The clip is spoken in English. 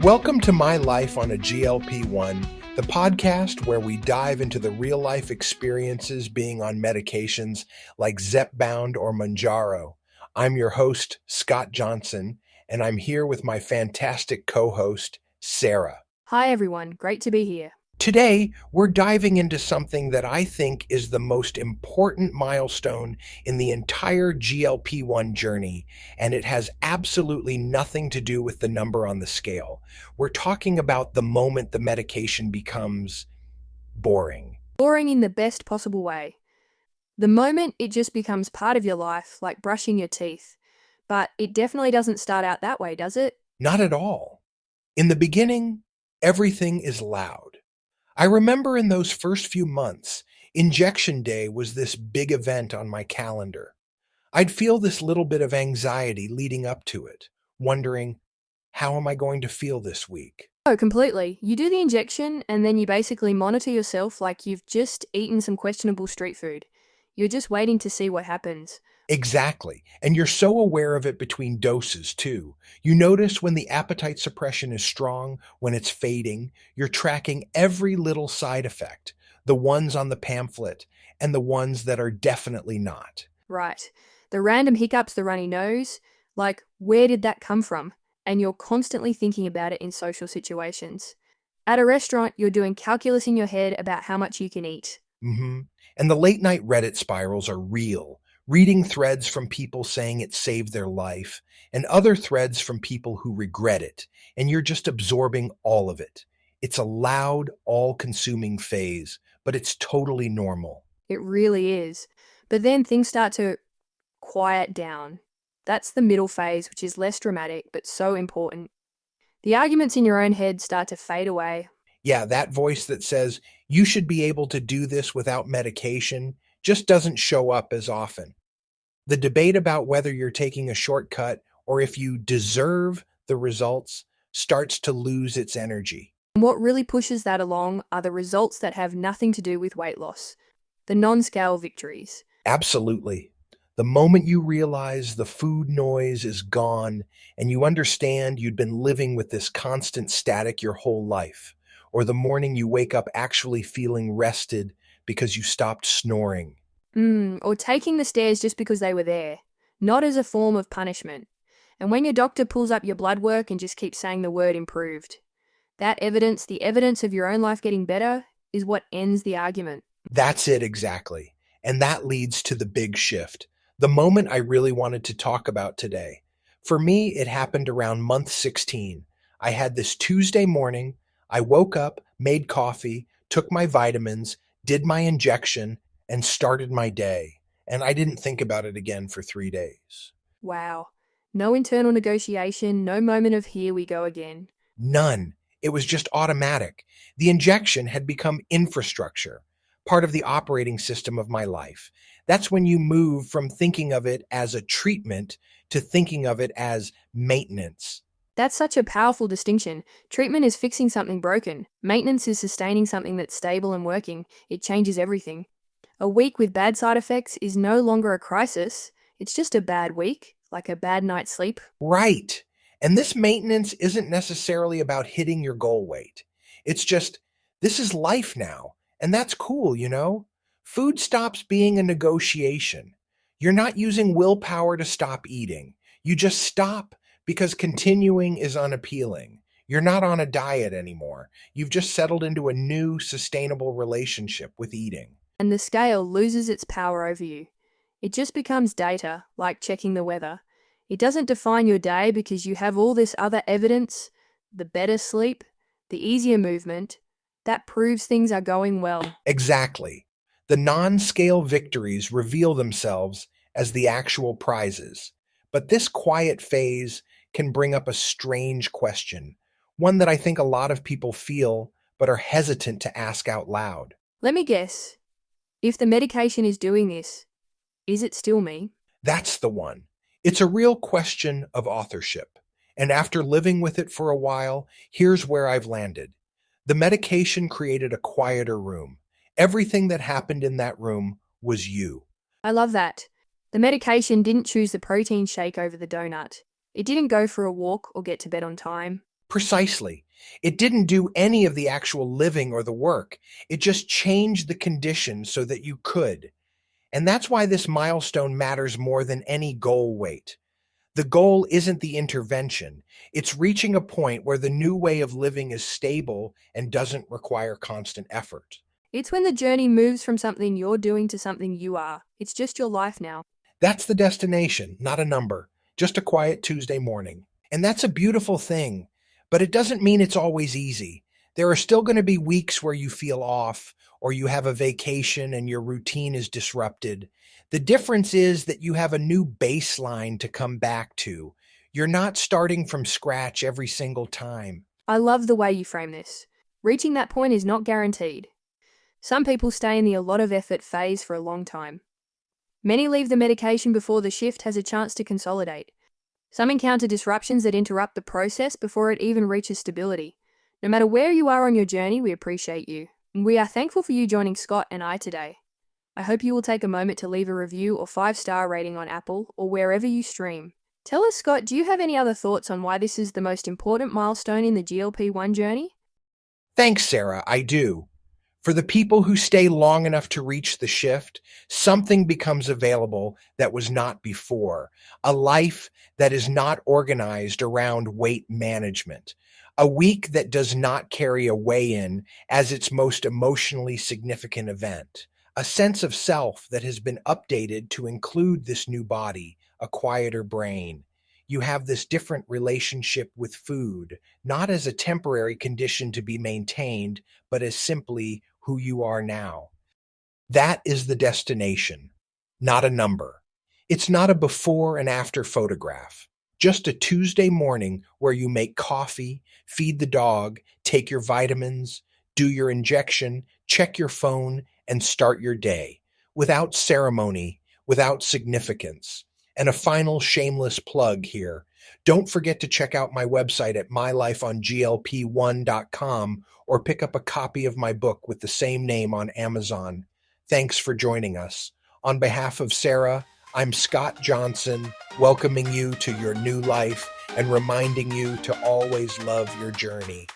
Welcome to My Life on a GLP-1, the podcast where we dive into the real-life experiences being on medications like Zepbound or Mounjaro. I'm your host, Scott Johnson, and I'm here with my fantastic co-host, Sarah. Hi everyone, great to be here. Today, we're diving into something that I think is the most important milestone in the entire GLP-1 journey, and it has absolutely nothing to do with the number on the scale. We're talking about the moment the medication becomes boring. Boring in the best possible way. The moment it just becomes part of your life, like brushing your teeth. But it definitely doesn't start out that way, does it? Not at all. In the beginning, everything is loud. I remember in those first few months, injection day was this big event on my calendar. I'd feel this little bit of anxiety leading up to it, wondering, how am I going to feel this week? Oh, completely. You do the injection and then you basically monitor yourself like you've just eaten some questionable street food. You're just waiting to see what happens. Exactly. And you're so aware of it between doses, too. You notice when the appetite suppression is strong, when it's fading. You're tracking every little side effect, the ones on the pamphlet and the ones that are definitely not. Right. The random hiccups, the runny nose, like where did that come from? And you're constantly thinking about it in social situations. At a restaurant, you're doing calculus in your head about how much you can eat. And the late night Reddit spirals are real. Reading threads from people saying it saved their life, and other threads from people who regret it, and you're just absorbing all of it. It's a loud, all-consuming phase, but it's totally normal. It really is. But then things start to quiet down. That's the middle phase, which is less dramatic, but so important. The arguments in your own head start to fade away. Yeah, that voice that says, you should be able to do this without medication, just doesn't show up as often. The debate about whether you're taking a shortcut or if you deserve the results starts to lose its energy. And what really pushes that along are the results that have nothing to do with weight loss, the non-scale victories. Absolutely. The moment you realize the food noise is gone and you understand you'd been living with this constant static your whole life, or the morning you wake up actually feeling rested because you stopped snoring. Or taking the stairs just because they were there, not as a form of punishment. And when your doctor pulls up your blood work and just keeps saying the word improved, that evidence, the evidence of your own life getting better, is what ends the argument. That's it exactly. And that leads to the big shift, the moment I really wanted to talk about today. For me, it happened around month 16. I had this Tuesday morning. I woke up, made coffee, took my vitamins, did my injection, and started my day. And I didn't think about it again for 3 days. Wow. No internal negotiation, no moment of here we go again. None. It was just automatic. The injection had become infrastructure, part of the operating system of my life. That's when you move from thinking of it as a treatment to thinking of it as maintenance. That's such a powerful distinction. Treatment is fixing something broken. Maintenance is sustaining something that's stable and working. It changes everything. A week with bad side effects is no longer a crisis. It's just a bad week, like a bad night's sleep. Right. And this maintenance isn't necessarily about hitting your goal weight. It's just, this is life now. And that's cool, you know? Food stops being a negotiation. You're not using willpower to stop eating. You just stop because continuing is unappealing. You're not on a diet anymore. You've just settled into a new, sustainable relationship with eating. And the scale loses its power over you. It just becomes data, like checking the weather. It doesn't define your day because you have all this other evidence, the better sleep, the easier movement, that proves things are going well. Exactly. The non-scale victories reveal themselves as the actual prizes. But this quiet phase can bring up a strange question, one that I think a lot of people feel but are hesitant to ask out loud. Let me guess. If the medication is doing this, is it still me? That's the one. It's a real question of authorship. And after living with it for a while, here's where I've landed. The medication created a quieter room. Everything that happened in that room was you. I love that. The medication didn't choose the protein shake over the donut. It didn't go for a walk or get to bed on time. Precisely. It didn't do any of the actual living or the work. It just changed the conditions so that you could. And that's why this milestone matters more than any goal weight. The goal isn't the intervention. It's reaching a point where the new way of living is stable and doesn't require constant effort. It's when the journey moves from something you're doing to something you are. It's just your life now. That's the destination, not a number, just a quiet Tuesday morning. And that's a beautiful thing, but it doesn't mean it's always easy. There are still going to be weeks where you feel off, or you have a vacation and your routine is disrupted. The difference is that you have a new baseline to come back to. You're not starting from scratch every single time. I love the way you frame this. Reaching that point is not guaranteed. Some people stay in the a lot of effort phase for a long time. Many leave the medication before the shift has a chance to consolidate. Some encounter disruptions that interrupt the process before it even reaches stability. No matter where you are on your journey, we appreciate you. And we are thankful for you joining Scott and I today. I hope you will take a moment to leave a review or 5-star rating on Apple or wherever you stream. Tell us, Scott, do you have any other thoughts on why this is the most important milestone in the GLP-1 journey? Thanks, Sarah, I do. For the people who stay long enough to reach the shift, something becomes available that was not before. A life that is not organized around weight management. A week that does not carry a weigh-in as its most emotionally significant event. A sense of self that has been updated to include this new body, a quieter brain. You have this different relationship with food, not as a temporary condition to be maintained, but as simply who you are now. That is the destination, not a number. It's not a before and after photograph. Just a Tuesday morning where you make coffee, feed the dog, take your vitamins, do your injection, check your phone, and start your day. Without ceremony, without significance. And a final shameless plug here. Don't forget to check out my website at mylifeonglp1.com or pick up a copy of my book with the same name on Amazon. Thanks for joining us. On behalf of Sarah, I'm Scott Johnson, welcoming you to your new life and reminding you to always love your journey.